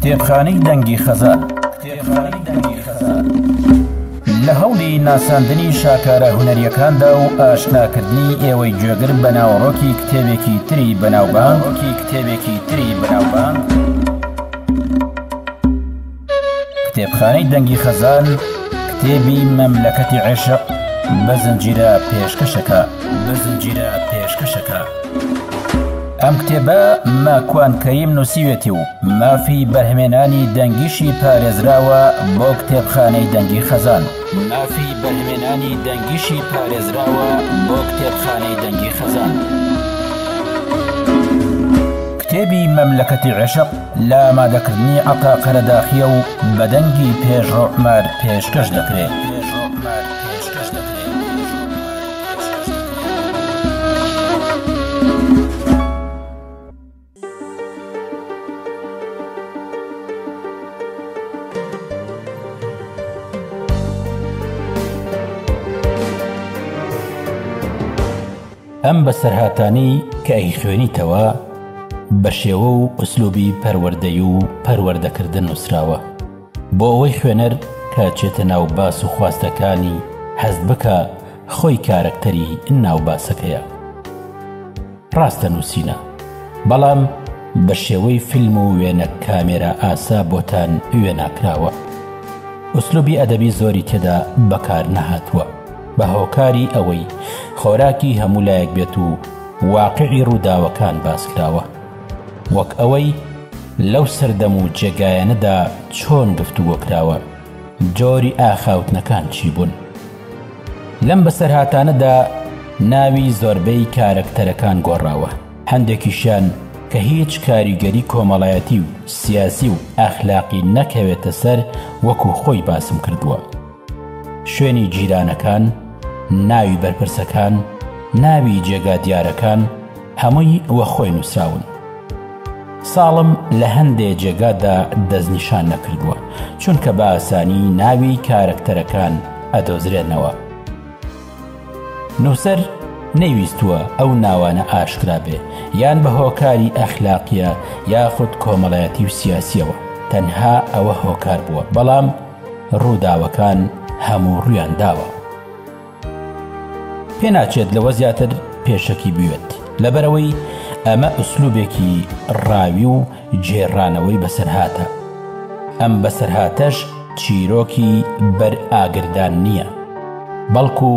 کتێبخانەی دەنگی خەزان لە هەوڵی ناساندنی شاکارە هونەریەکاندا و ئاشناکردنی ئێوەی گوێگر بە ناوەڕۆکی کتێبێکی تری بەناوبانگ کتێبخانەی دەنگی خەزان کتێبی مەملەکەتی عێشق بە زنجیرە پێشکەشەکە. ئەم کتێبە ماکوان کەریم نووسیوێتی و مافی بەرهەمێنانی دەنگیشی پارێزراوە بۆ کتێبخانەی دەنگی خەزان. کتێبی مەملەکەتی عێشق لە ئامادەکردنی عەتا قەرەداخیە و بە دەنگی پێشڕۆعمار پێشکەش دەکرێت. ئەم بەسەرهاتانی کە ئەیخوێنیتەوە بە شێوە و ئوسلوبی پەروەردەی و پەروەردەکردن نووسراوە بۆ ئەوەی خوێنەر کە چێتە ناو باس و خواستەکانی هەست بکە خۆی کارەکتەری ناو باسەکەیە. ڕاستە نووسینە، بەڵام بە شێوەی فیلم و وێنە کامێرا ئاسا بۆتان وێناکراوە. ئوسلوبی ئەدەبی زۆری تێدا بەکار نەهاتووە بە هۆکاری ئەوەی خۆراکی هەموو لایەک بێت و واقعی ڕووداوەکان باسکراوە، وەک ئەوەی لەو سەردەم و جێگایەنەدا چۆن گفتوگۆکراوە، جۆری ئاخاوتنەکان چی بوون. لەم بەسەرهاتانەدا ناوی زۆربەی کارەکتەرەکان گۆڕاوە، هەندێکیشیان کە هیچ کاریگەری کۆمەڵایەتی و سیاسی و ئەخلاقی نەکەوێتە سەر وەکو خۆی باسم کردووە. شوێنی جیرانەکان، ناوی بەرپرسەکان، ناوی جێگا دیارەکان هەمووی وە خۆی نووسراون. ساڵم لە هەندێک جێگادا دەستنیشان نەکردووە چونکە بە ئاسانی ناوی کارەکتەرەکان ئەدۆزرێنەوە. نووسەر نەیویستووە ئەو ناوانە ئاشکرا بێ یان بە هۆکاری ئەخلاقیە یاخود کۆمەڵایەتی و سیاسیەوە، تەنها ئەوە هۆکار بووە، بەڵام ڕووداوەکان هەموو ڕوویان داوە. پێناچێت لەوە زیاتر پێشەکی بوێت لەبەرەوەی ئەمە ئوسلوبێکی ڕاوی و جێڕانەوەی بەسەرهاتە. ئەم بەسەرهاتەش چیرۆکی بەرئاگردان نییە، بەڵکو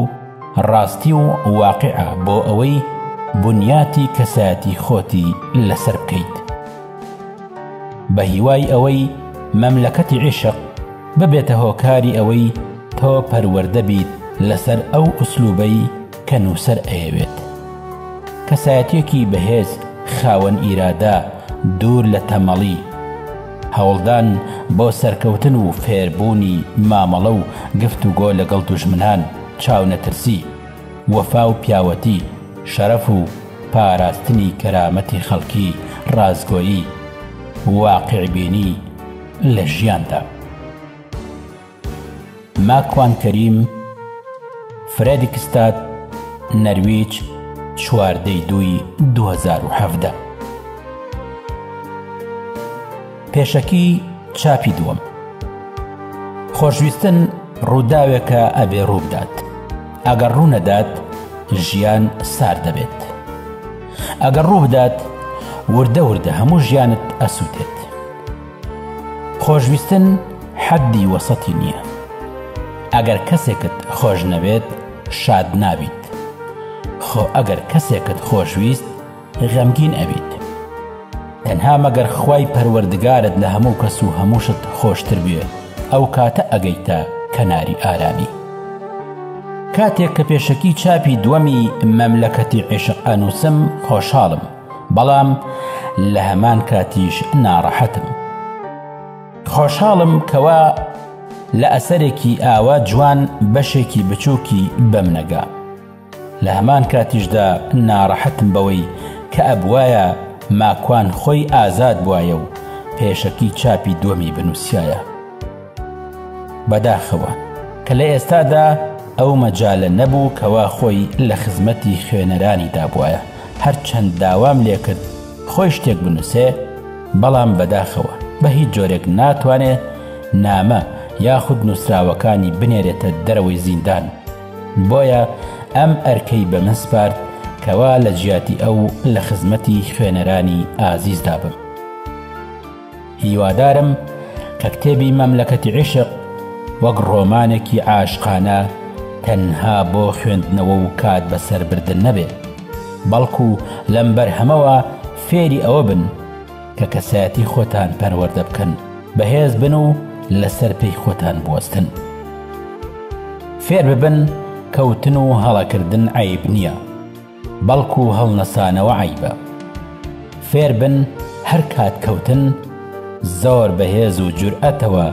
ڕاستی و واقعە بۆ ئەوەی بنیاتی کەسایەتی خۆتی لەسەر بکەیت، بە هیوای ئەوەی مەملەکەتی عێشق ببێتە هۆکاری ئەوەی تۆ پەروەردە بیت لەسەر ئەو ئوسلوبەی کە نووسەر ئەیەوێت. کەسایەتێکی بەهێز، خاوەن ئیرادە، دوور لە تەمەڵی، هەوڵدان بۆ سەرکەوتن و فێربوونی مامەڵە و گفتوگۆ لەگەڵ دوژمنان، چاونەترسی، وەفا و پیاوەتی، شەرەف و پاراستنی کەرامەتی خەڵکی، ڕازگۆیی، واقعبینی لە ژیاندا. ماکوان کەریم، فرێدیکستاد، نەرویج، 4/2/2017. پێشەکی چاپی دووەم. خۆشویستن ڕووداوێکە ئەبێ ڕوو بدات، ئەگەر ڕوو نەدات ژیان سار دەبێت، ئەگەر ڕوو بدات وردە وردە هەموو ژیانت ئەسووتێت. خۆشویستن حەدی وەسەتی نییە، ئەگەر کەسێکت خۆش نەبێت شاد نابیت، خۆ ئەگەر کەسێکت خۆشویست غەمگین ئەبیت. تەنها مەگەر خوای پەروەردگارت لە هەموو کەس و هەمووشت خۆشتر بێ، ئەو کاتە ئەگەیتە کەناری ئارامی. کاتێک کە پێشەکی چاپی دووەمی مەملەکەتی عێشق ئەنووسم خۆشحاڵم، بەڵام لە هەمان کاتیش ناڕەحەتم. خۆشحاڵم کەوا لە ئەسەرێکی ئاوا جوان بەشێکی بچووکی بەم نەگا، لە هەمان کاتیشدا ناڕەحەتم بەوەی کە ئەبوایە ماکوان خۆی ئازاد بوایە و پێشەکی چاپی دووەمی بنووسایە. بەداخەوە کە لە ئێستادا ئەو مەجالە نەبوو کەوا خۆی لە خزمەتی خوێنەرانی دابوایە، هەرچەند داوام لێکرد خۆی شتێک بنووسێ، بەڵام بەداخەوە بە هیچ جۆرێک ناتوانێت نامە یاخود نووسراوەکانی بنێرێتە دەرەوەی زیندان. بۆیە ئەم ئەرکەی بە من سپارد کەوا لە جیاتی ئەو لە خزمەتی خوێنەرانی ئازیزدا بم. هیوادارم کە کتێبی مەملەکەتی عیشق وەک ڕۆمانێکی عاشقانە تەنها بۆ خوێندنەوە و کات بەسەربردن نەبێ، بەڵکو لەم بەرهەمەوە فێری ئەوە بن کە کەسایەتی خۆتان پەروەردە بکەن، بەهێز بن و لەسەر پێی خۆتان بوەستن. فێر ببن کەوتن و هەڵەکردن عەیب نییە، بەڵکو هەڵنەسانەوە عەیبە. فێر بن هەر کات کەوتن زۆر بەهێز و جورئەتەوە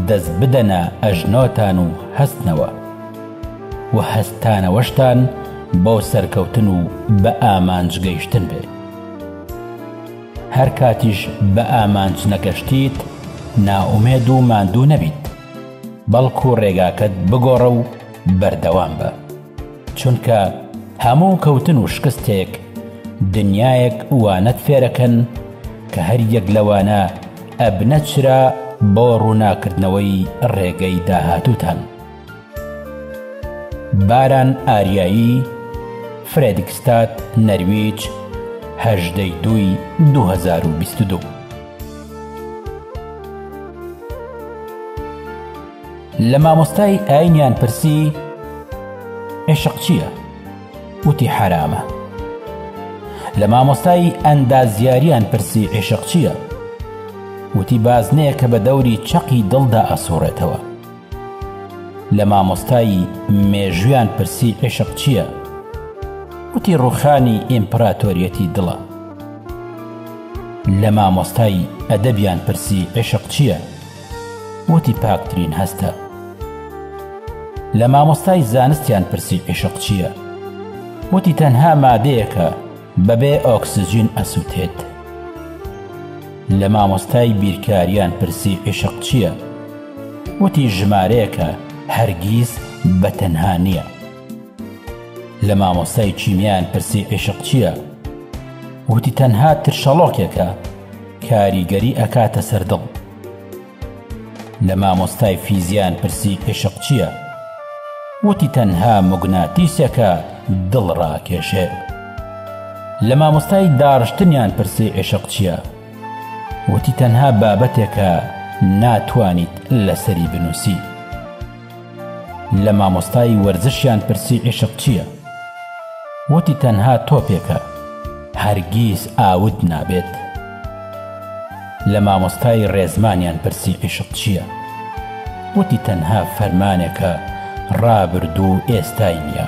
دەست بدەنە ئەژنۆتان و هەستنەوە و هەستانەوەشتان بۆ سەرکەوتن و بە ئامانج گەیشتن بێ. هەر کاتیش بە ئامانج نەگەشتیت نائومێد و ماندوو نەبیت، بەڵکو ڕێگاکەت بگۆڕە و بەردەوام بە، چونکە هەموو کەوتن و شکستێک دنیایەک وانەت فێرەکەن کە هەر یەک لەوانە ئەبنە چرا بۆ ڕووناکردنەوەی ڕێگەی داهاتووتان. باران ئاریایی، فرێدریکستاد، نەرویج، 18/2/2022. لە مامۆستای ئاینیان پرسی عیشق چییە؟ وتی حرامە. لە مامۆستای ئەندازیاریان پرسی عیشق چییە؟ وتی بازنەیە کە بە دەوری چەقی دڵدا ئەسوڕێتەوە. لە مامۆستای مێژویان پرسی عیشق چییە؟ وتی ڕوخانی ئیمپراتۆریەتی دڵە. لە مامۆستای ئەدەبیان پرسی عیشق چییە؟ وتی پاکترین هەستە. لە مامۆستای زانستیان پرسی عیشق چییە؟ وتی تەنها مادەیەکە بەبێ ئۆکسجین ئەسووتێت. لە مامۆستای بیرکاریان پرسی عیشق چییە؟ وتی ژمارەیەکە هەرگیز بەتەنها نییە. لە مامۆستای چیمیان پرسی عیشق چییە؟ وتی تەنها ترشەڵۆکێکە کاریگەری ئەکاتە سەردڵ. لە مامۆستای فیزیان پرسی عیشق چییە؟ وتی تەنها موگناتیسێکە دڵ ڕاکێشێ. لە مامۆستای داڕشتنیان پرسی عیشق چییە؟ وتی تەنها بابەتێکە ناتوانیت لەسەری بنووسی. لە مامۆستای وەرزشیان پرسی عیشق چییە؟ وتی تەنها تۆپێکە هەرگیز ئاود نابێت. لە مامۆستای ڕێزمانیان پرسی عیشق چییە؟ وتی تەنها فەرمانێکە ڕابرد و ئێستای نییە.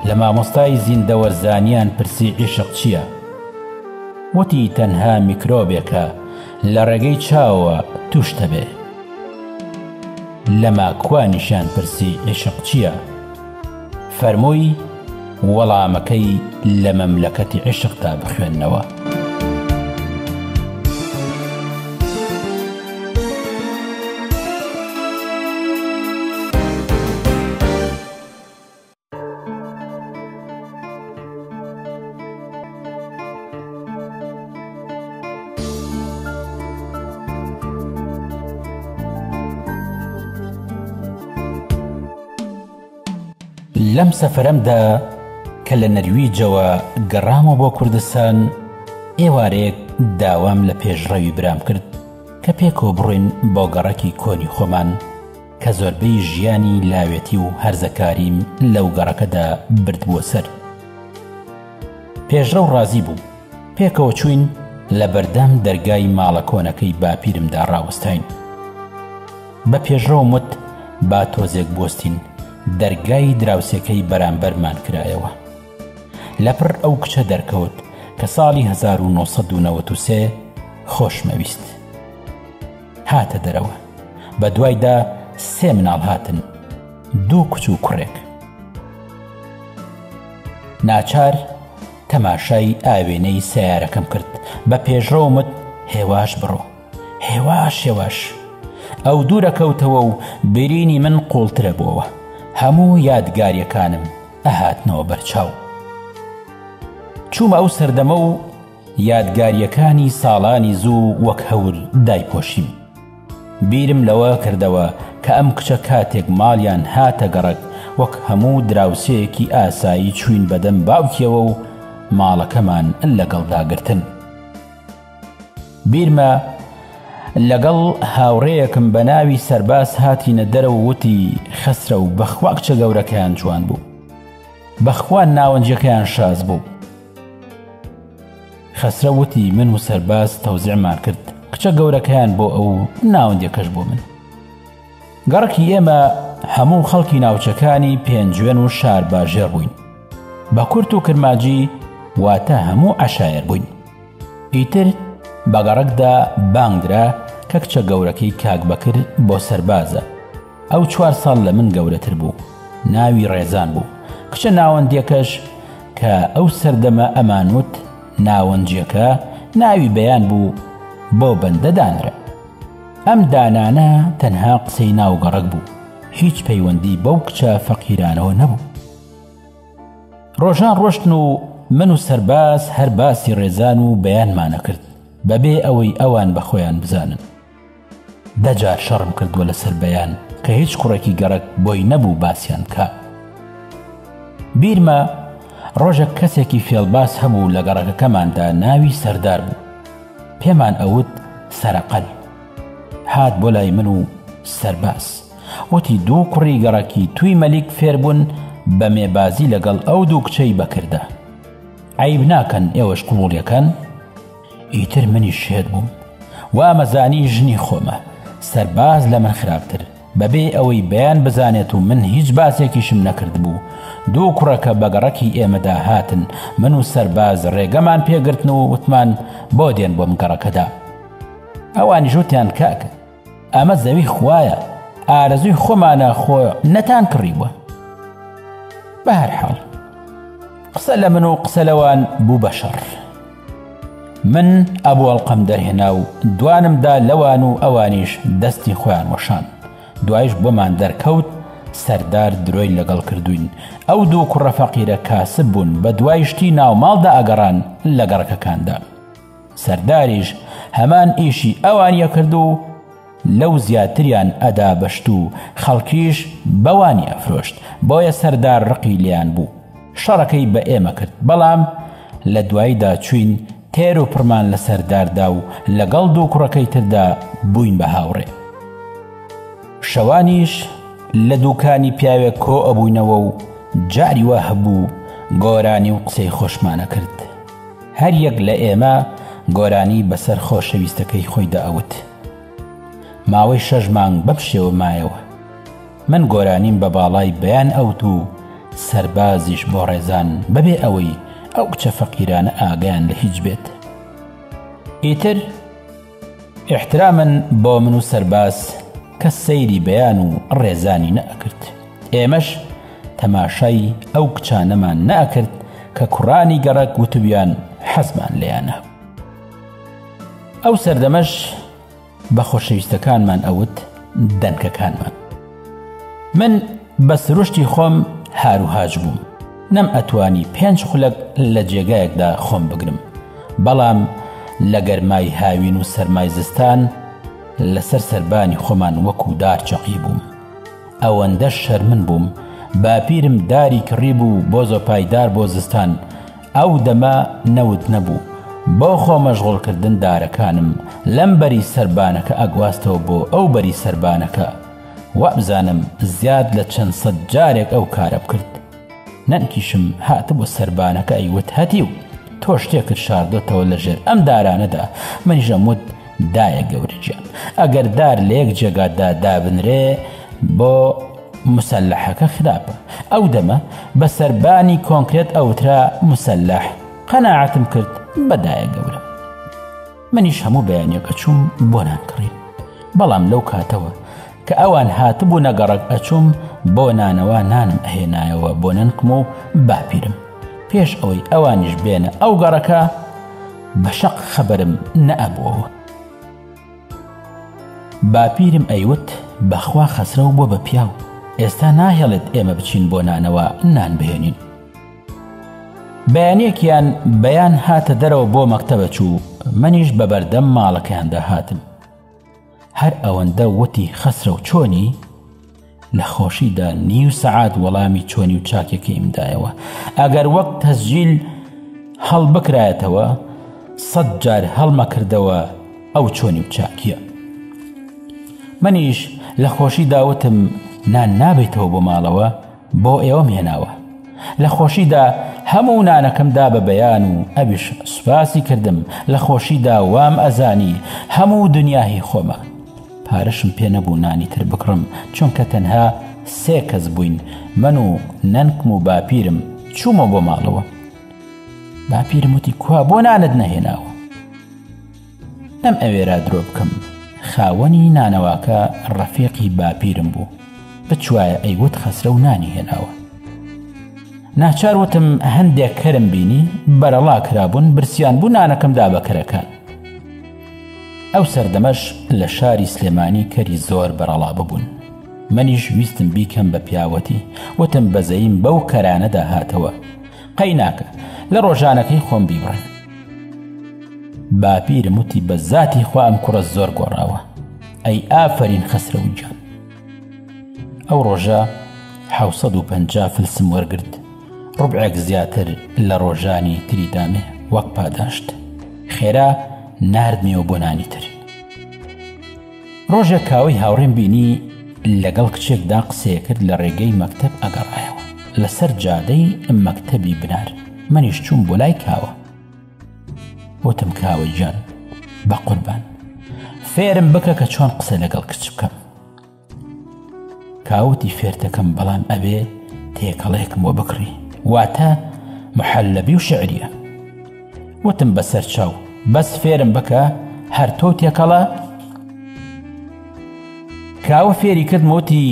لە مامۆستای زیندەوەرزانیان پرسی عیشق چییە؟ وتی تەنها میکرۆبێکە لە ڕێگەی چاوە توشتە بێ. لە ماکوانیشیان پرسی عیشق چییە؟ فەرمووی وەڵامەکەی لە مەملەکەتی عیشقدا بخوێننەوە. لەم سەفەرەمدا کە لە نەرویجەوە گەڕامەوە بۆ کوردستان، ئێوارەیەک داوام لە پێشڕەوی برام کرد کە پێکەوە بڕۆین بۆ گەڕەکی کۆنی خۆمان کە زۆربەی ژیانی لاوێتی و هەرزەکاریم لەو گەڕەکەدا برد بووە سەر. پێشڕەو ڕازی بوو. پێکەوە چوین لە بەردەم دەرگای ماڵە کۆنەکەی باپیرمدا ڕاوەستاین. بە پێشڕەوم وت با تۆزێک بوەستین، دەرگای دراوسێکەی بەرامبەرمان کرایەوە. لەپڕ ئەو کچە دەرکەوت کە ساڵی 1993 خۆشمەویست هاتە دەرەوە. بە دوایدا 3 مناڵ هاتن، 2 کچ و کوڕێک. ناچار تەماشای ئاوێنەی سەیارەکەم کرد. بە پێشڕەومت هێواش بڕۆ، هێواش. ئەو دوورەکەوتەوە و برینی من قوڵترە بووەوە. هەموو یادگاریەکانم ئەهاتنەوە بەرچاو. چوومە ئەو سەردەمە و یادگاریەکانی ساڵانی زوو وەک هەور دایپۆشیم. بیرم لەوە کردەوە کە ئەم کچە کاتێک ماڵیان هاتە گەڕک وەک هەموو دراوسەیەکی ئاسایی چوین بەدەم باوکیەوە و ماڵەکەمان لەگەڵداگرتن. بیرمە لەگەڵ هاوڕێیەکم بە ناوی سەرباز هاتینە دەرەوە وتی خەسرە و بەخوا کچە گەورەکەیان جوان بوو، بەخوا ناوەنجەکەیان شاز بوو. خەسرە وتی من و سەرباز تەوزیعمان کرد کچە گەورەکەیان بۆ ئەو ناوەندێکەش بۆ من. گەڕکی ئێمە هەموو خەڵکی ناوچەکانی پێنجوێن و شار باژێر بووین، بە کورت و کرماجی واتە هەموو عەشایر بووین. ئیتر بە گەڕکدا بانگدرا کە کچە گەورەکەی کاک بەکر بۆ سەربازە. ئەو 4 ساڵ لە من گەورەتر بوو، ناوی ڕێزان بوو. کچە ناوەندێکەش کە ئەو سەردەمە ئەمانوت ناوەنجیەکە ناوی بەیان بوو بۆ بەندە دانرە. ئەم دانانە تەنها قسەی ناو گەڕک بوو، هیچ پەیوەندی بەو کچە فەقیرانەوە نەبوو. ڕۆژان ڕۆشتن و من و سەرباز هەر باسی ڕێزان و بەیانمانە کرد بەبێ ئەوەی ئەوان بەخۆیان بزانن. 10 جار شەڕم کردووە لەسەر بەیان کە هیچ کوڕێکی گەڕک بۆی نەبوو باسییان کا. بیرمە ڕۆژێک کەسێکی فێڵباس هەبوو لە گەڕەکەکەماندا ناوی سەردار بوو، پێمان ئەوت سەرەقەل. هات بۆ لای من و سەرباز وتی 2 کوڕی گەڕەکی توی مەلیک فێربوون بە مێبازی لەگەڵ ئەو 2 کچەی بەکردا، عیب ناکەن ئێوەش قوڵیەکەن. ئیتر منی شێت بووم، وامەزانی ژنی خۆمە، سەرباز لە من خراپتر، بەبێ ئەوەی بەیان بزانێت و من هیچ باسێکیشم نەکرد بوو. 2 کوڕەکە بە گەڕەکی ئێمەدا هاتن، من و سەرباز ڕێگەمان پێگرتن و وتمان بۆ دێن بۆم گەڕەکەدا. ئەوانی ژوتیان کاکە ئەمە زەوی خوایە، ئارەزوی خۆمانە، خۆ نەتان کڕیوە. بە هەر حاڵ قسە لە من و قسە لەوان بوو بە شەڕ. من ئەبوڵقەم دەرهێنا و دوانمدا لەوان و ئەوانیش دەستی خۆیان وەشان. دوایش بۆمان دەرکەوت سەردار درۆی لەگەڵ کردوین. ئەو 2 کوڕە فەقیرە کاسب بوون، بە دوایشتی ناوماڵدا ئەگەڕان لە گەڕەکەکاندا. سەرداریش هەمان ئیشی ئەوانیە کرد و لەو زیاتریان ئەدا بەشت و خەڵکیش بەوانی ئەفرۆشت، بۆیە سەردار ڕقی لیان بوو. شەڕەکەی بە ئێمە کرد، بەڵام لە دواییدا چوین تێر و پڕمان لە سەرداردا و لەگەڵ 2 کوڕەکەی تردا بووین بە هاوڕێ. شەوانیش لە دووکانی پیاوێک کۆ ئەبووینەوە و جاری وا هەبوو گۆرانی و قسەی خۆشمانە کرد. هەر یەک لە ئێمە گۆرانی بەسەر خۆشەویستەکەی خۆی داوت. ماوەی 6 مانگ بەم شێوە مایەوە. من گۆرانیم بە باڵای بەیان ئەوت و سەربازیش بۆ ڕێزان بەبێ ئەوەی ئەو کچە فەقیرانە ئاگیان لە هیچ بێت. ئیتر احترامن بۆ من و سەرباز کە سەیری بەیان و ڕێزانی نەئەکرد. ئێمەش تەماشای ئەو کچانەمان نەئەکرد کە کوڕانی گەڕک وتبیان حەزمان لێیانە. ئەو سەردەمەش بە خۆشەویستەکانمان ئەوت دەنکەکانمان. من بە سروشتی خۆم هاروهاج بووم، نەم ئەتوانی 5 خولەک لە جێگایەکدا خۆم بگرم، بەڵام لە گەرمای هاوین و سەرمای زستان لەسەر سەربانی خۆمان وەکو دار چەقی بووم. ئەوەندە شەرمن بووم، باپیرم داری کڕی بوو بۆ زۆپایدار بۆ زستان. ئەو دەما نەوت نەبوو، بۆ خۆ مەشغوڵکردن دارەکانم لەم بەری سەربانەکە ئەگواستەوە بۆ ئەو بەری سەربانەکە. وابزانم زیاد لە چەند سەد جارێک ئەو کارە بکرد. نەنکیشم هاتە بۆ سەربانەکە ئەیوت هەتیو تۆ شتێکت شاردۆتەوە لەژێر ئەم دارانەدا. منیژەم وت دایە گەورەجیان، ئەگەر دار لە یەک جێگادا دابنرێ بۆ مسەلەحەکە خراپە. ئەو دەمە بە سەربانی کۆنکرێت ئەوترا مسەلەح. قەناعەتم کرد بەدایە گەورە. منیش هەموو بەیانیەکە چووم بۆ نانکڕین، بەڵام لەو کاتەوە کە ئەوان هاتبوو نەگەڕک ئەچووم بۆ نانەوە نانم ئەهێنایەوە بۆ ننکم و باپیرم. پێش ئەوەی ئەوانیش بێنە ئەو گەڕەکە بەشەق خەبەرم نەئەبووەوە. باپیرم ئەیوت بەخوا خەسرە بۆ بە پیاو، ئێستا ناهێڵێت ئێمە بچین بۆ نانەوە نان بهێنین. بەیانێکیان بەیان هاتە دەرەوە بۆ مەکتەبە چوو، منیش بە بەردەم ماڵەکەیاندا هاتم. هەر ئەوەندە وتی خەسرە و چۆنی لە خۆشیدا نیو سەعات وەڵامی چۆنی و چاکێکی ئیمدایەوە. ئەگەر وەک تەسجیل هەڵ بکرایەتەوە 100 جار هەڵمەکردەوە ئەو چۆنی و چاکیە. منیش لە خۆشیدا وتم نان نابێتەوە بۆ ماڵەوە، بۆ ئێوەم هێناوە. لە خۆشیدا هەموو نانەکەمدا بە بەیان و ئەویش سوپاسی کردم. لە خۆشیدا وام ئەزانی هەموو دنیای خۆمە. پارەشم پێ نەبوو نانی تر بکڕم، چونکە تەنها 3 کەس بووین، من و نەنکم و باپیرم. چوومە بۆ ماڵەوە. باپیرم وتی کوا بۆ نانت نەهێناوە؟ نەم ئەوێرا درۆ بکەم. خاوەنی نانەواکە ڕەفیقی باپیرم بوو، بچوایە ئەیوت خەسرە و نانی هێناوە. ناچار وتم هەندێک کەرم بینی بەرەڵا کرابوون، برسیان بوو نانەکەمدا بە کەرەکان. ئەو سەردەمەش لە شاری سلێمانی کەری زۆر بەرەڵا ببوون. منیش ویستم بیکەم بە پیاوەتی، وتم بەزەیم بەو کەرانەدا هاتەوە، قەی ناکە لە ڕۆژانەکەی خۆم بیبڕن. باپیرم وتی بە زاتی خوا ئەم کوڕە زۆر گۆڕاوە، ئەی ئافەرین خەسرەوی جان. ئەو ڕۆژە 750 فلسم وەرگرت، ڕوبعێک زیاتر لە ڕۆژانی تریدامێ وەک پاداشت. خێرا ناردمیەوە بۆ نانی تر. ڕۆژێک کاوەی هاوڕێم بینی لەگەڵ کچێکدا قسەیە کرد لە ڕێگەی مەکتەب ئەگەڕایەوە لەسەر جادەی مەکتەبی بنار. منیش چووم بۆ لای کاوە، وتم کاوە جان بە قوربان فێرم بکە کە چۆن قسە لەگەڵ کچ بکەم. کاوتی فێرتەکەم، بەڵام ئەبێ تێکەڵێکم بۆ بکڕی، واتە محەلەبی و شعریە. وتم بەسەر چاو، بەس فێرم بکە هەر تۆ تێکەڵە. کاوە فێری کردم، وتی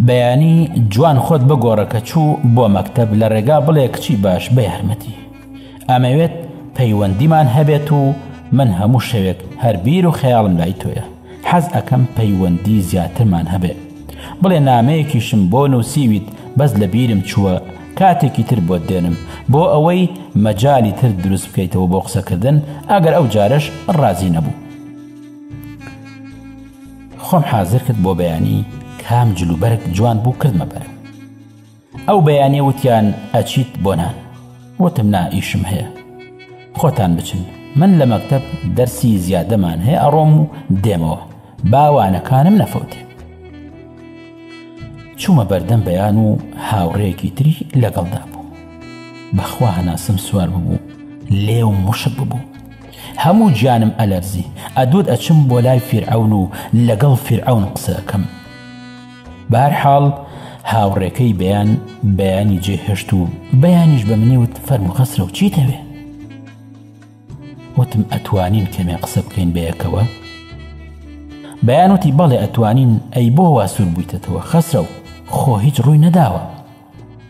بەیانی جوان خۆت بگۆڕە کە چوو بۆ مەکتەب، لە ڕێگا بڵێ کچی باش بە یارمەتی. ئەمەوێت پەیوەندیمان هەبێت و من هەموو شەوێک هەر بیر و خەیاڵم لای تۆیە. حەز ئەکەم پەیوەندی زیاترمان هەبێ. بڵێ نامەیەکیشم بۆ نووسیویت، بەس لە بیرم چووە کاتێکی تر بۆ دێنم، بۆ ئەوەی مەجالی تر دروست بکەیتەوە بۆ قسەکردن، ئەگەر ئەو جارش ڕازی نەبوو. خۆم حازر کرد بۆ بەیانی کام جلوبەرگ جوان بوو کردمە بەرم. ئەو بەیانیە وتیان ئەچیت بۆ نان. وتم نا ئیشم هەیە، خۆتان بچن، من لە مەکتەب دەرسی زیادەمان هەیە، ئەڕۆم و دێمەوە، باوانەکانم نەفەوتێ. چوومە بەردەم بەیان و هاوڕێیەکی تری لەگەڵدا بوو. بەخوا هەناسم سوار ببوو، لێو مشک ببوو، هەموو گیانم ئەلەرزی، ئەدوود ئەچم بۆ لای فیرعەون و لەگەڵ فیرعەون قسە ئەکەم. بەهەرحاڵ هاوڕێکەی بەیانی جێهێشت و بەیانیش بە منی وت فەرموو خەسرە و چیتەوێ؟ وتم ئەتوانین کەمێ قسە بکەین بەیەکەوە؟ بەیان وتی بەڵێ ئەتوانین، ئەی بۆ وا سوور بوویتەوە خەسرە و خۆ هیچ ڕووی نەداوە.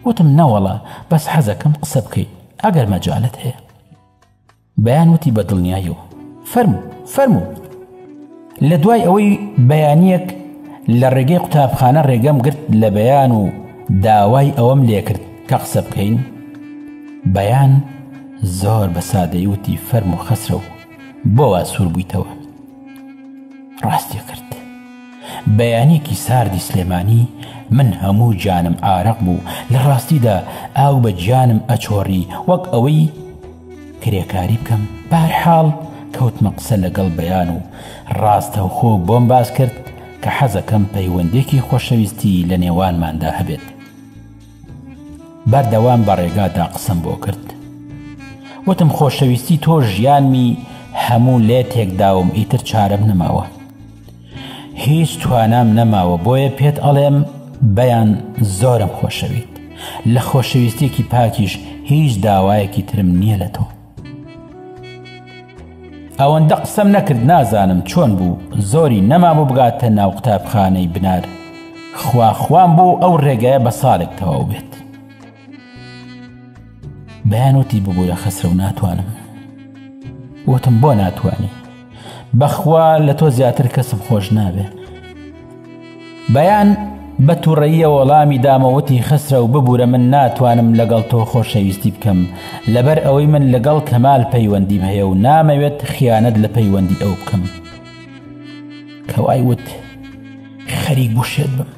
وتم نەوەڵا بەس حەزەکەم قسە بکەیت ئەگەر مەجالت هەیە. بەیان وتی بە دڵنیاییەوە فەرموو. لە دوای ئەوەی بەیانیەک لە ڕێگەی قوتابخانە ڕێگەم گرت لە بەیان و داوای ئەوەم لێ کرد کە قسە بکەین. بەیان زۆر بە سادەیی وتی فەرموو خەسرە و بۆ وا سوور بوویتەوە؟ ڕاستی کرد. بەیانێکی ساردی سلێمانی، من هەموو جانم ئارەق بوو، لە ڕاستیدا ئاو بە گیانم ئەچۆڕی وەک ئەوەی کرێکاری بکەم. بەهەرحاڵ کەوتمە قسە لەگەڵ بەیان و ڕاستەوخۆ بۆم باس کرد کە حەزەکەم پەیوەندێکی خۆشەویستی لە نێوانماندا هەبێت. بەردەوام بە ڕێگادا قسەم بۆ کرد. وتم خۆشەویستی تۆ ژیانمی هەموو لێ تێکداوم، ئیتر چارەم نەماوە، هیچ توانام نەماوە، بۆیە پێت ئەڵێم بەیان زۆرم خۆشەویت، لە خۆشەویستێکی پاکیش هیچ داوایەکی ترم نییە لە تۆ. ئەوەندە قسەم نەکرد، نازانم چۆن بوو، زۆری نەمابوو بگاتە ناو قوتابخانەی بنار، خواخوام بوو ئەو ڕێگایە بە ساڵێک تەواو بێت. بەیان وتی ببوو لە خەسرە و ناتوانم. وتم بۆ ناتوانی؟ بەخوا لە تۆ زیاتر کەسم خۆش نابێ. بەیان بە تووڕەییە وەڵامی دامەوەتی خسرە و ببوورە من ناتوانم لەگەڵ تۆ خۆشەویستی بکەم لەبەر ئەوەی من لەگەڵ کەمال پەیوەندیم هەیە و نامەوێت خیانەت لە پەیوەندی ئەو بکەم. کەوای وت خەریک بوشێت بم.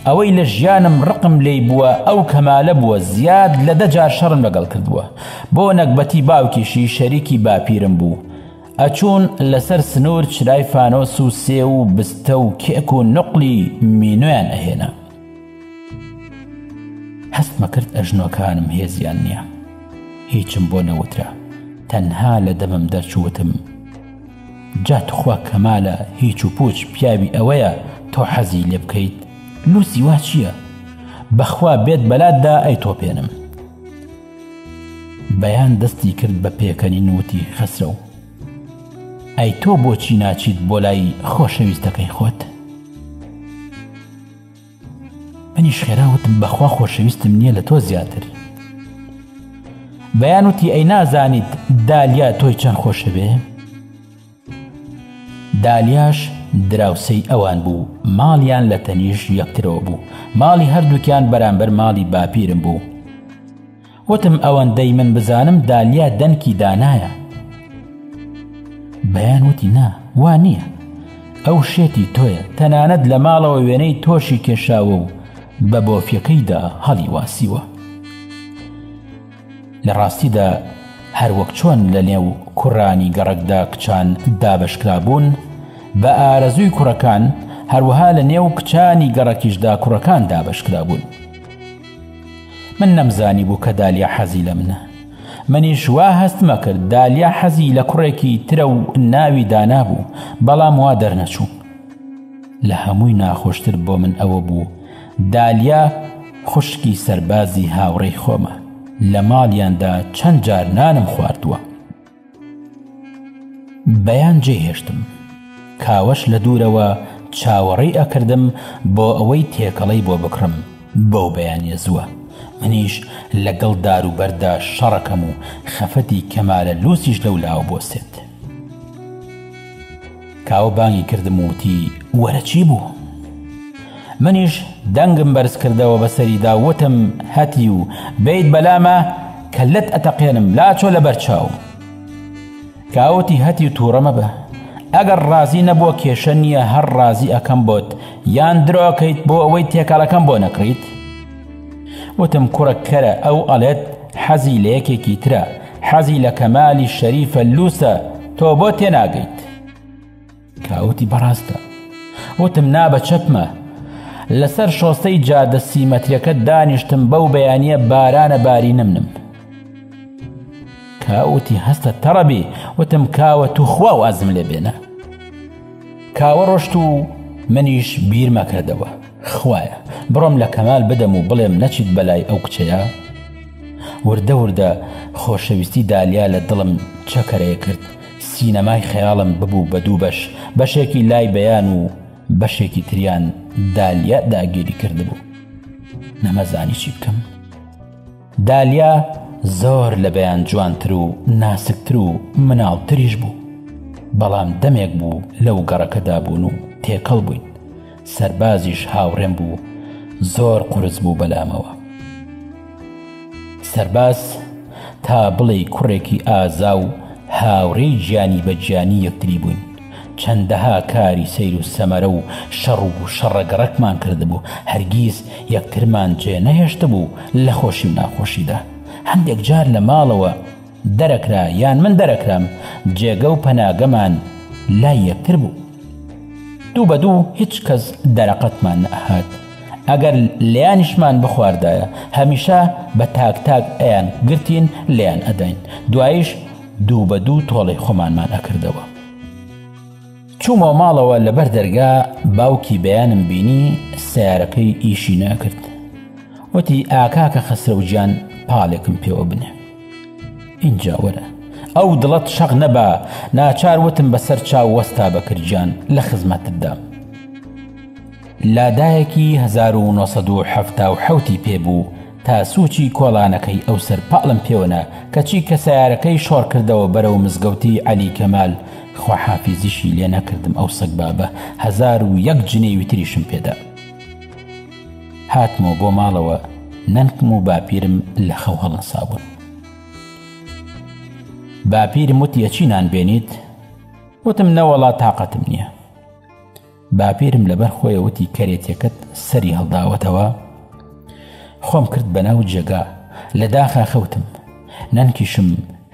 ئەوەی لە ژیانم ڕقم لێی بووە ئەو کەمالە بووە زیاد لە 10 جار شەڕم لەگەڵ کردووە. بۆ نەکبەتی باوکیشی شەریکی باپیرم بوو. ئەچوون لەسەر سنوور چرای فانۆس و سێ و بستە و کێک و نقلی مینۆیان ئەهێنا. هەستمە کرد ئەژنۆکانم هێزیان نییە. هیچم بۆ نەوترا. تەنها لە دەمم دەرچووتم جا توخوا کەمالە هیچ و پوچ پیاوی ئەوەیە تۆ حەزی لێ بکەیت. لوسی وا چییە؟ بەخوا بێت بەلاتدا ئەی تۆپێنم. بەیان دەستی کرد بە پێکەنین وتی خسرە و ئەی تۆ بۆچی ناچیت بۆ لای خۆشەویستەکەی خۆت؟ منیش خێراوتم بەخوا خۆشەویستم نییە لە تۆ زیاتر. بەیان وتی ئەی نازانیت دالیا تۆی چەند خۆشە بێ؟ دالیاش دراوسەی ئەوان بوو. ماڵیان لە تەنیش یەکترەوە بوو. ماڵی هەردووکیان بەرامبەر ماڵی باپیرم بوو. وتم ئەوەندەی من بزانم دالیا دەنکی دانایە. بەیان وتی نا وا نییە. ئەو شێتی تۆیە. تەنانەت لە ماڵەوە وێنەی تۆشی کێشاوە و بە بۆفیەکەیدا هەڵی واسیوە. لە ڕاستیدا هەروەک چۆن لە نێو کوڕانی گەڕەکدا کچان دابەشکرابوون بە ئارەزووی کوڕەکان هەروەها لە نێو کچانی گەڕەکیشدا کوڕەکان دابەشکرابوون. من نەمزانی بوو کە دالیا حەزی لە منە. منیش وا هەستمە کرد دالیا حەزی لە کوڕێکی ترە و ناوی دانا بوو. بەڵام وا دەرنەچوو. لە هەمووی ناخۆشتر بۆ من ئەوە بوو دالیا خوشکی سەربازی هاوڕێی خۆمە. لە ماڵیاندا چەند جار نانم خواردووە. بەیان جێهێشتم. کاوەش لە دوورەوە چاوەڕێی ئەکردم بۆ ئەوەی تێکەڵەی بۆ بکڕم. بەو بەیانیە زووە. منیش لەگەڵ دار و بەردا شەڕەکەم و خەفەتی کەمالە لوسیش لەولاوە بۆسێت. کاوە بانگی کردم وتی وەرە چی بوو؟ منیش دەنگم بەرز کردەوە بەسەریدا وتم هەتی و بیت بەلامە کەلت ئەتەقێنم لاچۆ لە بەرچاو. کاوتی هەتی و تووڕەمە بە. ئەگەر ڕازی نەبووە کێشە نییە هەر ڕازی ئەەکەم بۆت یان درۆکەیت بۆ ئەوەی تێکاڵەکەم بۆ نەکڕیت. وتم کوڕە کەرە ئەو ئەڵێت حەزی لە یەکێکی ترە. حەزی لە کەمالی شەریفە لوسە تۆ بۆ تێناگەیت. کاوتی بەڕاستە. وتم نابە چەپمە. لەسەر شۆستەی جادە سیمەتریەکە دانیشتم بەو بەیانیە بارانە باری نمنم. کاوتی هەستە تەڕەبی. وتم کاوە تو خوا وازم لێ بێنە. کاوە ڕۆشت و منیش بیرمە کردەوە. خوایە بڕۆم لە کەمال بدەم و بڵێم نەچیت بەلای ئەو کچەیە. وردە وردە خۆشەویستی دالیا لە دڵم چەکەرەیە کرد. سینەمای خەیاڵم ببوو بە دوو بەش. بەشێکی لای بەیان و بەشێکی تریان دالیا داگیری کردبوو. نەمەزانی چی بکەم. دالیا زۆر لە بەیان جوانتر و ناسکتر و مناڵتریش بوو. بەڵام دەمێک بوو لەو گەڕەکەدا بوون و تێکەڵ بووین. سەربازیش هاوڕێم بوو. زۆر قورس بوو بەلامەوە. سەرباز تا بڵێ کوڕێکی ئازا و هاوڕێی گیانی بە گیانی یەکتری بووین. چەندەها کاری سەیر و سەمەرە و شەڕ و شەڕەگەڕەکمان کردبوو. هەرگیز یەکترمان جێ نەهێشتە بوو لە خۆشی و ناخۆشیدا. هەندێک جار لە ماڵەوە دەرەکرا یان من دەرەکرام جێگە و پەناگەمان لای یەکتر بوو. دوو بە دوو هیچ کەس دەرەقەتمان نەهات. ئەگەر لیانیشمان بخواردایە هەمیشە بە تاک تاک ئەیان گرتین لیان ئەداین. دواییش دوو بە دوو تۆڵەی خۆمانمان ئەکردەوە. چوومەوە ماڵەوە لەبەر دەرگا باوکی بەیانم بینی سیارەکەی ئیشی نەکرد. وتی ئاکاکە خسرە و گیان پاڵێکم پێوە بنێ. اینجا وەرە ئەو دڵت شەق نەبا. ناچار وتم بەسەر چاو وەستا بەکرجان لە خزمەتتدا. لادایەکی 1970 پێبوو تا سوچی کۆڵانەکەی ئەو سەر پاڵم پێوەنا کەچی کە سیارەکەی شۆڕ کردەوە بەرەو مزگەوتی عەلی کەمال. خواحافیزیشی لێ نەکردم ئەو سەگ بابە 1001 جنێوی تریشم پێدا. هاتمەوە بۆ ماڵەوە نەنکم و باپیرم لە خەو هەڵنەسابوون. باپیرم وتی ئەچی نان بێنیت؟ وتم نەوەڵا تااقەتم نییە. باپیرم لەبەر خۆی وتی کەرێتێکت سەری هەڵداوەتەوە. خۆم کرد بەناو جێگا لە داخا خەوتم، نانکیشم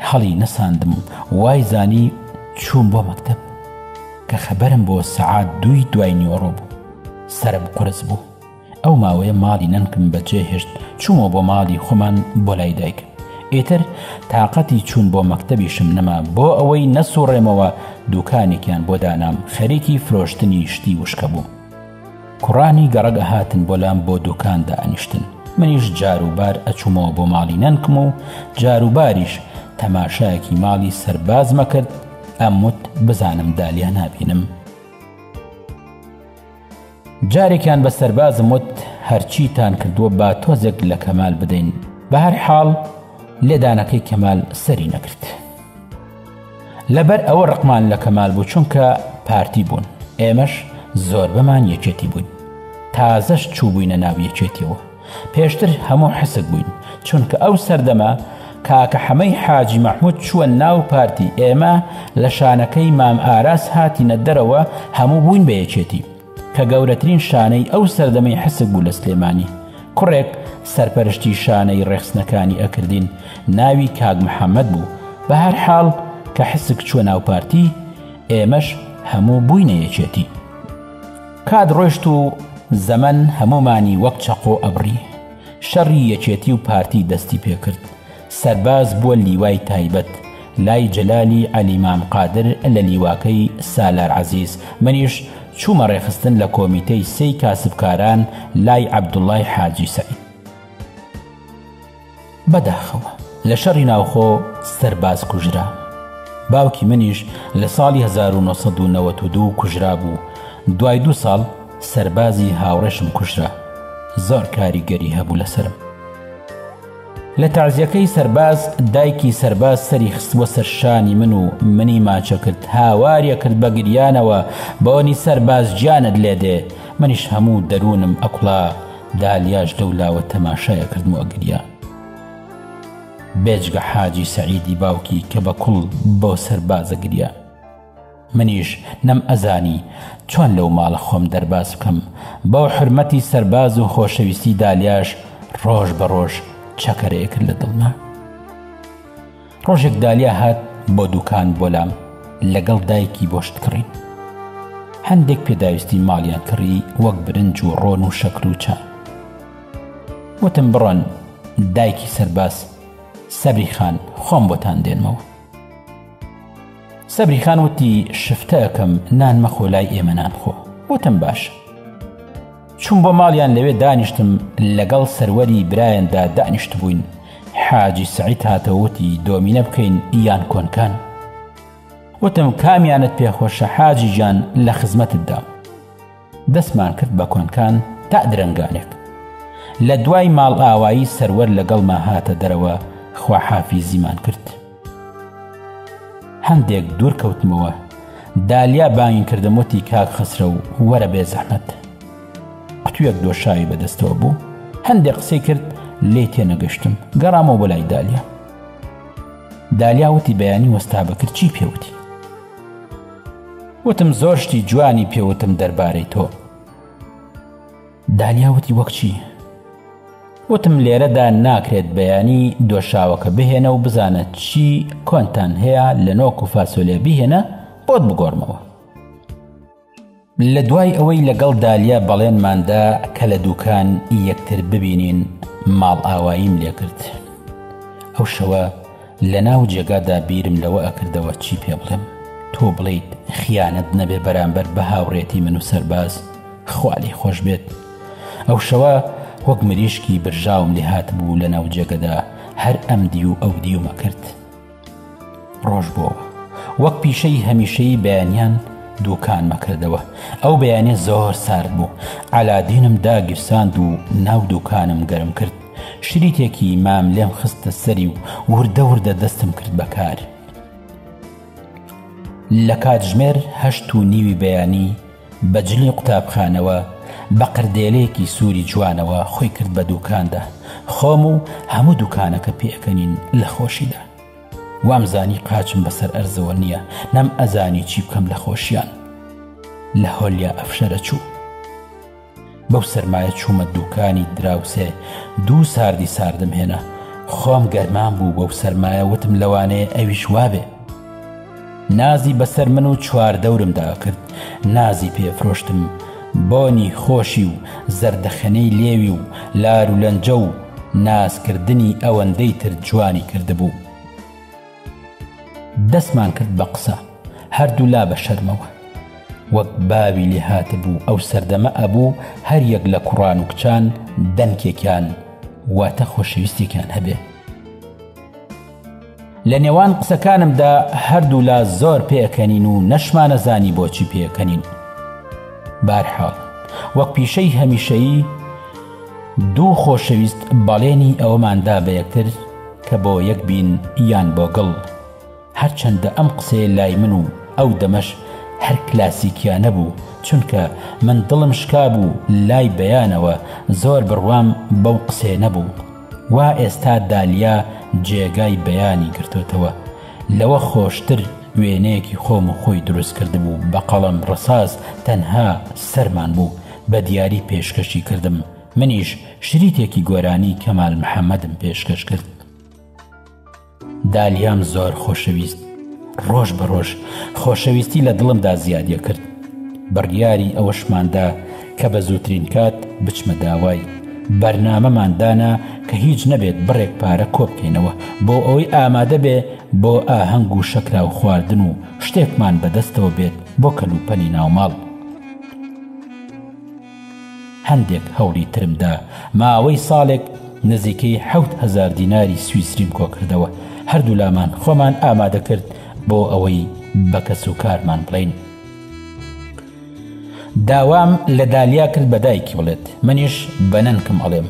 هەڵی نەساندم، وای زانی چووم بۆ مەکتەب کە خەبەرم بۆ سەعات 2 دوای نیوەڕۆ بوو. سرم قورس بوو. ئەو ماوەیە ماڵی نانکم بەجێ هێشت، چوومەوە بۆ ماڵی خۆمان بۆ لای دایکم. ئێتر تااقەتی چوون بۆ مەکتەبیشم نەما بۆ ئەوەی نەسوڕێمەوە دوکانێکیان بۆ دانام، خەریکی فرۆشتنی شتی وشکە بوو. کوڕانی گەڕەک هاتن بۆ لام بۆ دوکان دائنیشتن. منیش جاروبار ئەچوومەوە بۆ ماڵی نانکم و جاروباریش تەماشایەکی ماڵی سەربازمە کرد. ئەموت بزانم دالیا نابینم. جارێکیان بە سەربازم وت هەرچیتان کردووە با تۆزێک لە کەمال بدەین. بە هەر حاڵ لێدانەکەی کەمال سەری نەکرد. لەبەر ئەوە ڕقمان لە کەمال بوو چونکە پارتی بوون. ئێمەش زۆر بەمان یەکێتی بووین. تازەش چوو بووینە ناو یەکێتیەوە. پێشتر هەموو حسک بووین چونکە ئەو سەردەمە کاکە حەمەی حاجی مەحموود چووە ناو پارتی. ئێمە لە شانەکەی مام ئاراس هاتینە دەرەوە، هەموو بووین بە یەکێتی کە گەورەترین شانەی ئەو سەردەمەی حسک بوو لە سلێمانی. کوڕێک سەرپەرشتی شانەی ڕێخستنەکانی ئەکردین، ناوی کاک محەممەد بوو. بە هەر حاڵ کە حسک چووە ناو پارتی، ئێمەش هەموو بووینە یەکێتی. کات ڕۆیشت و زەمەن هەمومانی وەک چەق و ئەبری. شەڕی یەکێتی و پارتی دەستی پێکرد. سەرباز بووە لیوای تایبەت لای جەلالی عەلی مام قادر لە لیواکەی سالار عەزیز. منیش چوومە ڕێخستن لە کۆمیتەی 3 کاسبکاران لای عەبدوڵڵای حاجی سەعید. بەداخەوە لە شەڕی ناوخۆ سەرباز کوژرا. باوکی منیش لە ساڵی 1992 کوژرا بوو. دوای 2 ساڵ سەربازی هاوڕێشم کوژرا. زۆر کاریگەری هەبوو لەسرم. لە تەعزیەکەی سەرباز دایکی سەرباز سەری خستوە سەرشانی من و منی ماچە کرد. هاواریە کرد بە گریانەوە بەوەنی سەرباز گیانت لێدێ. منیش هەموو دەروونم ئەکوڵا. دالیاش دەولاوە تەماشایە کردمەوە گریان. بێجگە حاجی سەعیدی باوکی کە بە کوڵ بۆ سەربازە گریا. منیش نەم ئەزانی چۆن لەو ماڵە خۆم دەرباز بکەم. بەو حرمەتی سەرباز و خۆشەویستی دالیاش ڕۆژ بە ڕۆژ چەکەرەیە کرد لە دڵما. ڕۆژێک دالیا هات بۆ دوکان بۆلام لەگەڵ دایکی بۆشت کڕین. هەندێک پێداویستی ماڵیان کڕی وەک برنج و ڕۆن و شەکر و چا. وتم بڕۆن دایکی سەرباز سەبری خان خۆم بۆتان دێنمەوە. سەبری خان وتی شفتەکەم نان مەخۆ لای ئێمە نان خۆ. وتم باش. چوون بۆ ماڵیان لەوێ دانیشتم لەگەڵ سەروەری برایەندا دانیشت بووین. حاجی سەعید هاتەوەتی دۆمینە بکەین یان کۆنکان. وتم کامیانت پێخۆشە حاجی جان لە خزمەتتدا. دەستمان کرد بە کۆنکان تا درەنگانێک. لە دوای ماڵ ئاوایی سەروەر لەگەڵما هاتە دەرەوە خواحافیزیمان کرد. هەندێک دوور کەوتمەوە. دالیا بانگی کردم وتی کاک خسرە و وەرە بێ زەحمەت. قوتوویەک دۆشاوی بەدەستەوە بوو. هەندێک قسەی کرد لێ تێنەگەشتم. گەڕامەوە بۆ لای دالیا. دالیا وتی بەیانی وەستا بەکرد چی پێوتی؟ وتم زۆر شتی جوانی پێوتم دەربارەی تۆ. دالیا وتی وەک چی؟ وتم لێرەدا ناکرێت بەیانی دۆشاوەکە بهێنە و بزانە چی کۆنتان هەیە لە نۆک و فاسۆلێ بیهێنە بۆت بگۆڕمەوە. لە دوای ئەوەی لەگەڵ دالیا بەڵێنماندا کە لە دوکان یەکتر ببینین ماڵ ئاواییم لێ کرد. ئەو شەوە لە ناو جێگادا بیرم لەوە ئەکردەوە چی پێ بڵێم. تۆ بڵیت خیانەت نەبێ بەرامبەر بە هاوڕێتی من و سەرباز خوالی خۆش بێت. ئەو شەوە وەک مریشکی برژاوم لێ هات بوو لە ناو جێگەدا هەر ئەمدی و ئەو دیومە کرد. ڕۆژ بۆەوە وەک پیشەی هەمیشەی بەیانیان دوکانمە کردەوە. ئەو بەیانێ زۆر سارد بوو. عەلادینم داگیرساند و ناو دوکانم گەرم کرد. شریتێکی مام لێم خستە سەری و وردە وردە دەستم کرد بەکار. لە کاتژمێر 8:30 بەیانی بەجلی قوتابخانەوە بە قردێلەیەکی سووری جوانەوە خۆی کرد بە دوکاندا. خۆم و هەموو دوکانەکە پێکەنین لە خۆشیدا. وامزانی قاچم بەسەر ئەرزەوە نییە، نەم ئەزانی چی بکەم لە خۆشیان. لە هۆلیا ئەفشەرە چوو. بەو سەرمایە چوومە دوکانی دراوسێ، 2 ساردی ساردم هێنا. خۆم گەرمان بوو بەو سەرمایە، وتم لەوانەیە ئەویش وابێ. نازی بەسەر من و 4 دەورمدا کرد. نازی پێفرۆشتم، بۆنی خۆشی و زەردەخەنەی لێوی و لار و لەنجە و نازکردنی ئەوەندەی تر جوانی کردبوو. دەستمان کرد بە قسە، هەردوو لا بە شەرمەوە. وەک باوی لێ هاتبوو ئەو سەردەمە ئەبوو هەر یەک لە کوڕان و کچان دەنکێکیان واتە خۆشەویستێکیان هەبێ. لە نێوان قسەکانمدا هەردوو لا زۆر پێکەنین و نەشمانەزانی بۆچی پێکەنین. بارحاڵ وەک پیشەی هەمیشەیی 2 خۆشەویست بەڵێنی ئەوەماندا بە یەکتر کە بۆ یەک بین یان بۆ گڵ. هەرچەندە ئەم قسەیە لای من و ئەو دەمەش هەر کلاسیکیان نەبوو، چونکە من دڵم شکا بوو لای بەیانەوە زۆر بڕوام بەو قسێ نەبوو. وا ئێستا دالیا جێگای بەیانی گرتوتەوە. لەوە خۆشتر وێنەیەکی خۆم و خۆی دروست کردبوو بە قەڵەم ڕەساز، تەنها سەرمان بوو. بە دیاری پێشکەشی کردم. منیش شریتێکی گۆرانی کەمال محەممەدم پێشکەش کرد. دالیام زۆر خۆشەویست. ڕۆژ بە ڕۆژ خۆشەویستی لە دڵمدا زیادیە کرد. بڕیاری ئەوەشماندا کە بە زووترین کات بچمە داوای. بەرنامەماندانا کە هیچ نەبێت بڕێک پارە کۆبکەینەوە بۆ ئەوەی ئامادە بێ بۆ ئاهەنگ و شەکرا و خواردن و شتێکمان بەدەستەوە بێت بۆ کەلوپەلی ناوماڵ. هەندێک هەوڵی ترمدا. ماوەی ساڵێک نزیکەی 7,000 دیناری سویسریم کۆ کردەوە. هەردوو لامان خۆمان ئامادە کرد بۆ ئەوەی بە کەس و کارمان بڵین. داوام لە دالیا کرد بە دایکی بڵێت. منیش بە نەنکم ئەڵێم.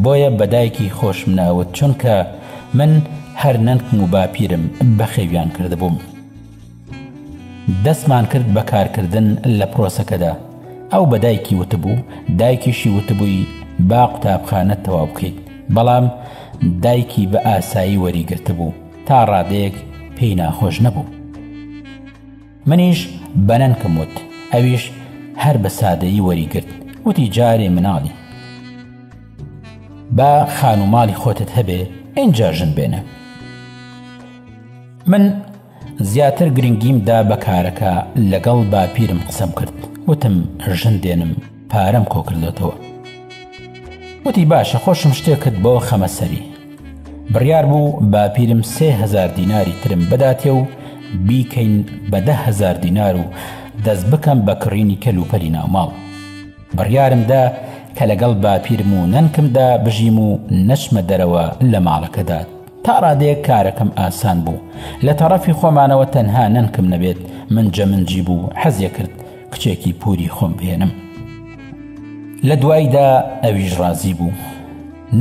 بۆیە بە دایکی خۆشم ناوت، چونکە من هەر نەنکم و باپیرم بەخێویان کردبووم. دەستمان کرد بە کارکردن لە پرۆسەکەدا. ئەو بە دایکی وتبوو، دایکیشی وتبووی با قوتابخانە تەواو بکەیت. بەڵام دایکی بە ئاسایی وەریگرتبوو، تا ڕادەیەک پێی ناخۆش نەبوو. منیش بە نەنکم وت، ئەویش هەر بە سادەیی وەریگرت. وتی جارێ مناڵی، با خانوماڵی خۆتت هەبێ ئینجا ژن بێنە. من زیاتر گرنگیمدا بە کارەکە لەگەڵ باپیرم قسەم کرد. وتم ژن دێنم، پارەم کۆ کردێتەوە. وتی باشە، خۆشم شتێکت بۆ خەمە سەری. بڕیار بوو باپیرم 3,000 دیناری ترم بداتێ و بیکەین بە 10,000 دینار و دەست بکەم بە کڕینی کەلوپەلی ناوماڵ. بڕیارمدا کە لەگەڵ باپیرم و نەنکمدا بژیم و نەچمە دەرەوە لە ماڵەکەدا. تا ڕادەیەک کارەکەم ئاسان بوو. لە تەڕەفی خۆمانەوە تەنها نەنکم نەبێت من جەمنجی بوو، حەزیە کرد کچێکی پووری خۆم بهێنم. لە دوایدا ئەویش ڕازی بوو.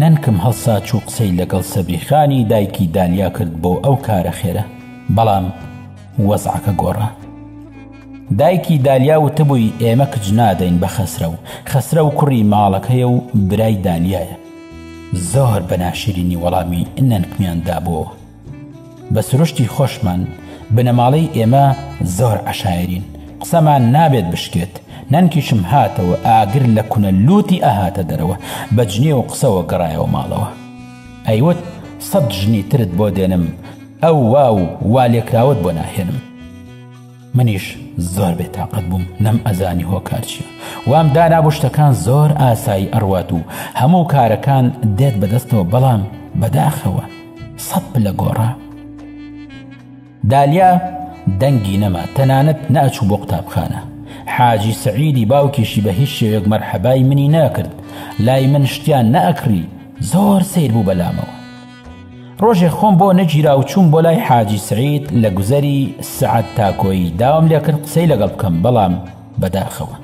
نەنکم هەڵسا چوو قسەی لەگەڵ سەبریخانی دایکی دالیا کرد بۆ ئەو کارە خێرە. بەڵام وەزعەکە گۆڕا. دایکی دالیا وتبووی ئێمە کچ نادەین بە خەسرە و خەسرە و کوڕی ماڵەکەیە و برای دالیایە. زۆر بەناشرینی وەڵامی نەنکمیان دابووە. بە سروشتی خۆشمان بنەماڵەی ئێمە زۆر عەشایرین، قسەمان نابێت بشکێت. نەنکیشم هاتەوە ئاگر لە کونە لوتی ئەهاتە دەرەوە، بە جنێ و قسەوە گەڕایەوە ماڵەوە. ئەیوت 100 ژنی ترت بۆ دێنم، ئەو وا لێکراوت بۆ ناهێنم. منیش زۆر بێتاقەت بووم، نەم ئەزانی هۆکار چیە. وام دانابوو شتەکان زۆر ئاسایی ئەڕوات و هەموو کارەکان دێت بەدەستەوە، بەڵام بەداخەوە 100 پلە گۆڕا. دالیا دەنگی نەما، تەنانەت ناچوو بۆ قوتابخانە. حاجی سەعیدی باوکیشی بە هیچ شێوێک مەرحەبای منی ناکرد، لای من شتیان نەئەکڕی. زۆر سیر بوو بەلامەوە. ڕۆژێ خۆم بۆ نەگیرا و چوون بۆ لای حاجی سەعید لە گوزەری سعەد تاکۆیی. داوام لێ کرد قسەی لەگەڵ بکەم، بەڵام بەداخەوە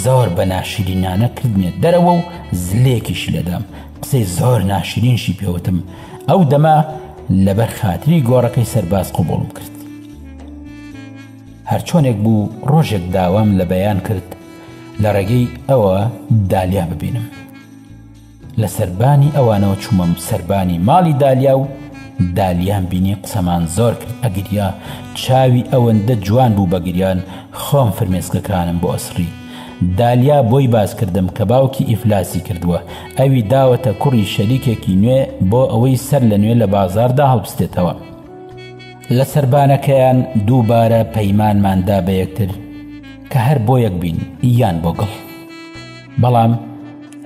زۆر بە ناشرینانە کردمێت دەرەوە و زلێکیشی لەدام. قسەی زۆر ناشرینشی پێوتم. ئەو دەما لەبەر خاتری گۆڕەکەی سەرباز قبوڵم کرد. هەرچۆنێک بوو ڕۆژێک داوام لە بەیان کرد لە ڕێگەی ئەوە دالیا ببینم. لە سەربانی ئەوانەوە چوومەم سەربانی ماڵی دالیا و دالیان بینی قسەمان زۆر کرد ئەگریا. چاوی ئەوەندە جوان بوو بەگریان خۆم فرمێسکەکانم بۆ ئەسڕی. دالیا بۆی باز کردم کە باوکی ئیفلاسی کردووە، ئەوی داوەتە کوڕی شەریکێکی نوێ بۆ ئەوەی سەر لە نوێ لە بازاردا هەڵبستێتەوە. لە سەربانەکەیان دووبارە پەیمانماندا بە یەکتر کە هەر بۆ یەک بین یان بۆ گڵ. بەڵام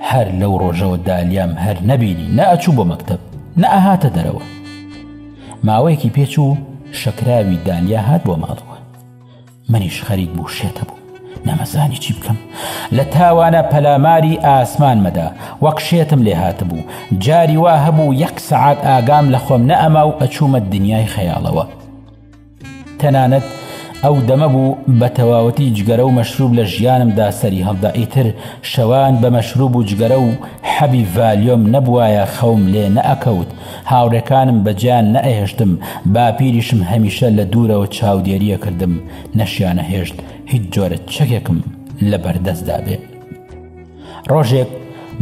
هەر لەو ڕۆژەوە دالیام هەر نەبینی، نە ئەچوو بۆ مەکتەب نە ئەهاتە دەرەوە. ماوەیەکی پێچوو شەکراوی دالیا هات بۆ ماڵەوە. منیش خەریک بوو شێتە بوو، نەمەزانی چی بکەم. لە تاوانە پەلاماری ئاسمان مەدا وەک شێتم لێ هاتبوو. جاری وا هەبوو 1 سەعات ئاگام لە خۆم نەئەما و ئەچوومە دنیای خەیاڵەوە. تەنانەت ئەو دەمە بوو بە تەواوەتی جگەرە و مەشروب لە ژیانمدا سەری هەڵدا. ئیتر شەوان بە مەشروب و جگەرە و حەبی ڤالیۆم نەبوایە خەوم لێ نەئەکەوت. هاوڕێکانم بەجیان نەئەهێشتم، باپیریشم هەمیشە لە دوورەوە چاودێریە کردم، نەشیانە هێشت هیچ جۆرە چەکێکم لە بەردەستدا بێ. ڕۆژێک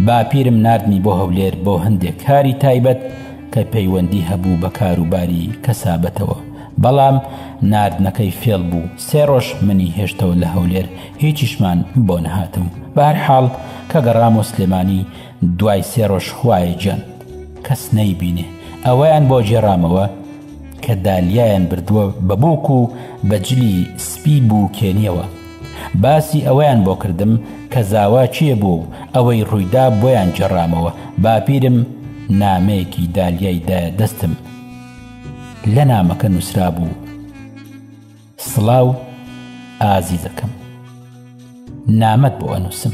باپیرم ناردنی بۆ هەولێر بۆ هەندێک کاری تایبەت کە پەیوەندی هەبوو بە کاروباری کەسابەتەوە، بەڵام ناردنەکەی فێڵ بوو. 3 ڕۆژ منی هێشتەوە لە هەولێر، هیچیشمان بۆ نەهاتم. بە هەر حاڵ کە گەڕام سلێمانی دوای 3 ڕۆژ خوایە گیان کەس نەیبینێ. ئەوەیان بۆ جێڕامەوە کە دالیایان بردووە بە بووک و بەجلی سپی بوو کێنیەوە. باسی ئەوەیان بۆ کردم کە زاوا چییە بوو و ئەوەی ڕوویدا بۆیان جێڕامەوە. باپیرم نامەیەکی دالیای دایە دەستم. لە نامەکە نووسرا بوو: سڵاو ئازیزەکەم، نامەت بۆ ئەنووسم،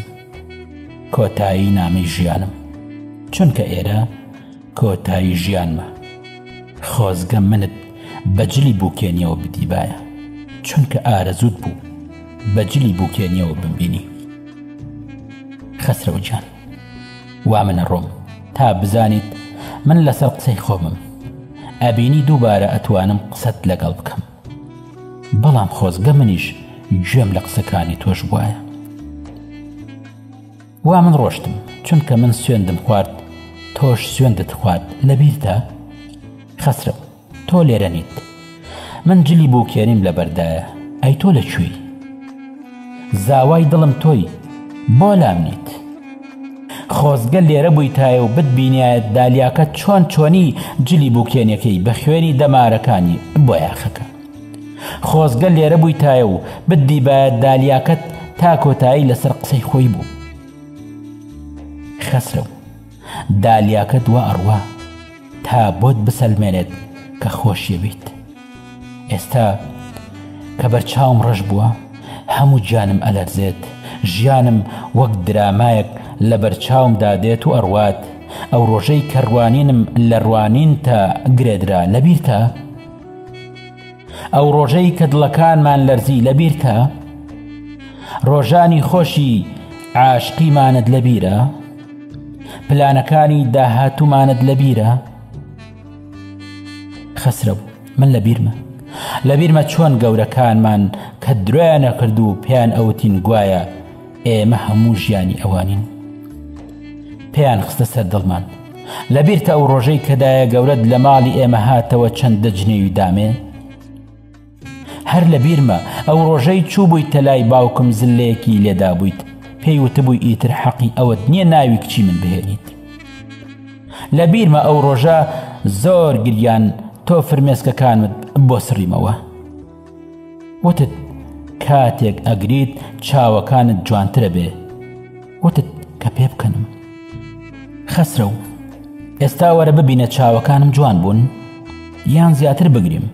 کۆتایی نامەی ژیانم، چونکە ئێرە کۆتایی ژیانمە. خۆزگە منت بەجلی بووکێنیەوە بدیبایە، چونکە ئارەزوت بوو بەجلی بووکێنیەوە ببینی. خەسرەوە گیان، وا منە ڕۆم تا بزانیت من لەسەر قسەی خۆمم. ئەبینی دووبارە ئەتوانم قسەت لەگەڵ بکەم، بەڵام خۆزگە منیش گوێم لە قسەکانی تۆش وایە. وا من ڕۆشتم، چونکە من سوێندم خوارد، تۆش سوێندت خوارد. لەبیرتە؟ خەسرەو، تۆ لێرە نیت، من جلی بووکێنیم لە بەردایە، ئەی تۆ لەکوێی؟ زاوای دڵم تۆی، بۆ لام نیت؟ خۆزگە لێرە بوویتایە و بتبینایە دالیاکە چۆن چۆنی جلی بووکێنەکەی بە خوێنی دەمارەکانی بۆ یاخەکە. خۆزگە لێرە بوویتایە و بتدیبایە دالیاکەت تا کۆتایی لەسەر قسەی خۆی بوو. خەسرەو، دالیاکەت وا ئەڕوا تا بۆت بسەلمێنێت کە خۆشیە بیت. ئێستا کە بەرچاوم ڕەش بووە، هەموو گیانم ئەلەرزێت، ژیانم وەک درامایەک لە بەرچاومدا دێت و ئەڕوات. ئەو ڕۆژەی کە ڕوانینم لە ڕوانین تا گرێدرا، لەبیرتە؟ ئەو ڕۆژەی کە دڵەکانمان لەرزی، لەبیرتە؟ ڕۆژانی خۆشی عاشقیمانت لەبیرە؟ پلانەکانی داهاتوومانت لەبیرە؟ خەسرەو، من لەبیرمە چۆن گەورەکانمان کە درۆیانە کرد و پێیان ئەوتین گوایە ئێمە هەموو ژیانی ئەوانین، پێیان خستە سەر دڵمان. لەبیرتە ئەو ڕۆژەی کەدایە گەورەت لە ماڵی ئێمە هاتەوە چەندە جنێوی دامێ؟ هەر لەبیرمە ئەو ڕۆژەی چوو بوویت تەلای باوکم زلەیەکی لێدا بوویت، پێی وتبووی ئیتر حەقی ئەوەت نییە ناوی کچی من بهێنیت. لەبیرمە ئەو ڕۆژە زۆر گریان تۆ فرمێسکەکانت بۆ سڕیمەوە، وتت کاتێک ئەگریت چاوەکانت جوانترە بێ، وتت کە پێ بکەنم. خەسرەو، ئێستا وەرە ببینە چاوەکانم جوان بوون یان زیاتر بگریم.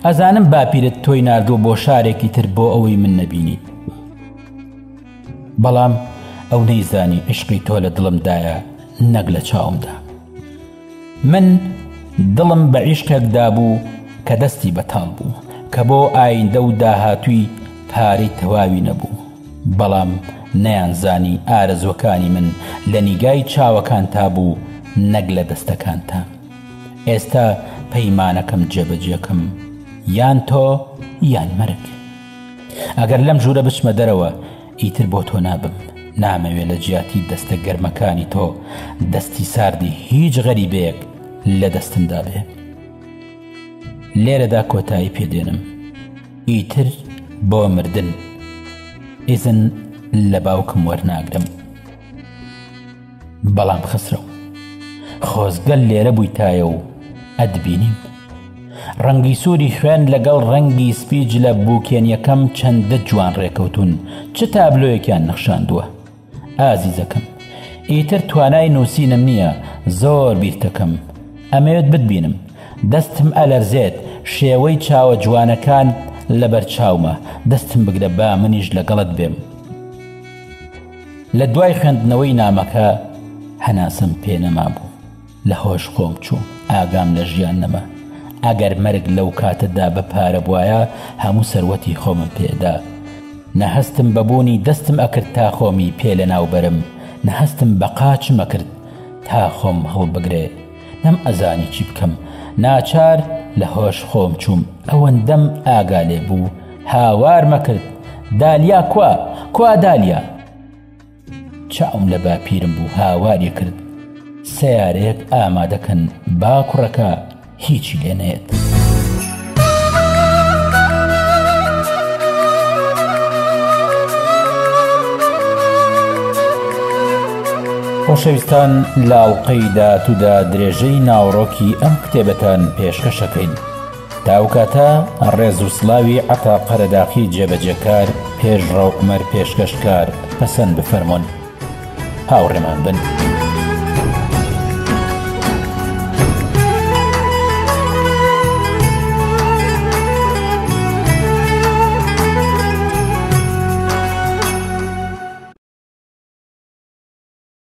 ئەزانم باپیرت تۆی ناردووە بۆ شارێکی تر بۆ ئەوەی من نەبینیت، بەڵام ئەو نەیزانی عشقی تۆ لە دڵمدایە نەک لە چاومدا. من دڵم بە عیشقێکدا بوو کە دەستی بەتاڵ بوو، کە بۆ ئایندە و داهاتووی پارەی تەواوی نەبوو، بەڵام نەیانزانی ئارەزوەکانی من لە نیگای چاوەکان تا بوو نەک لە دەستەکان تا. ئێستا پەیمانەکەم جێبەجێکەم، یان تۆ یان مەرگ. ئەگەر لەم ژوورە بچمە دەرەوە، ئیتر بۆ تۆ نابم، نامەوێت لە جیاتی دەستە گەرمەکانی تۆ دەستی ساردی هیچ غەریبەیەک لە دەستمدا بێ. لێرەدا کۆتایی پێدێنم، ئیتر بۆ مردن ئیزن لە باوکم وەرناگرم. بەڵام خسرە و خۆزگەل لێرە بوویتایە و ئەدبینیم. ڕەنگی سووری خوێن لەگەڵ ڕەنگی سپیج لە بووکێنیەکەم چەندە جوان ڕێکەوتون، چ تابلۆیەکیان نەخشاندووە. ئازیزەکەم، ئیتر توانای نووسینم نییە، زۆر بیرتەکەم. ئەمەوێت بتبینم، دەستم ئەلەرزێت، شێوەی چاوە جوانەکان لەبەر چاومە، دەستم بگرە با منیش لەگەڵت بێم. لە دوای خوێندنەوەی نامەکە هەناسم پێ نەما بوو، لە هۆش خۆم چوو، ئاگام لە ژیان نەما. ئەگەر مەرگ لەو کاتەدا بە پارە بوایە هەموو سەروەتی خۆمم پێدا. نەهەستم بەبوونی دەستم ئەکرد تا خۆمی پێ لە ناوبەرم، نەهەستم بە قاچم ئەکرد تا خۆم هەڵبگرێ. نەم ئەزانی چی بکەم، ناچار لە هۆش خۆم چووم. ئەوەندەم ئاگا لێ بوو هاوار مەکرد، دالیا کوا دالیا. چاوم لە باپیرم بوو، هاواری کرد سیارەیەک ئامادەکەن با کوڕەکە هیچی لێ نەیەت. خۆشەویستان، لاڵقەی داهاتوودا درێژەی ناوڕۆکی ئەم کتێبەتان پێشکەشەکەین. تاوکاتە ڕێز و سڵاوی عەتا قەرەداخی جێبەجێکار پێشڕەو عومەر پێشکەشکار پەسەند بفەرمونون. هاوڕێمان بن.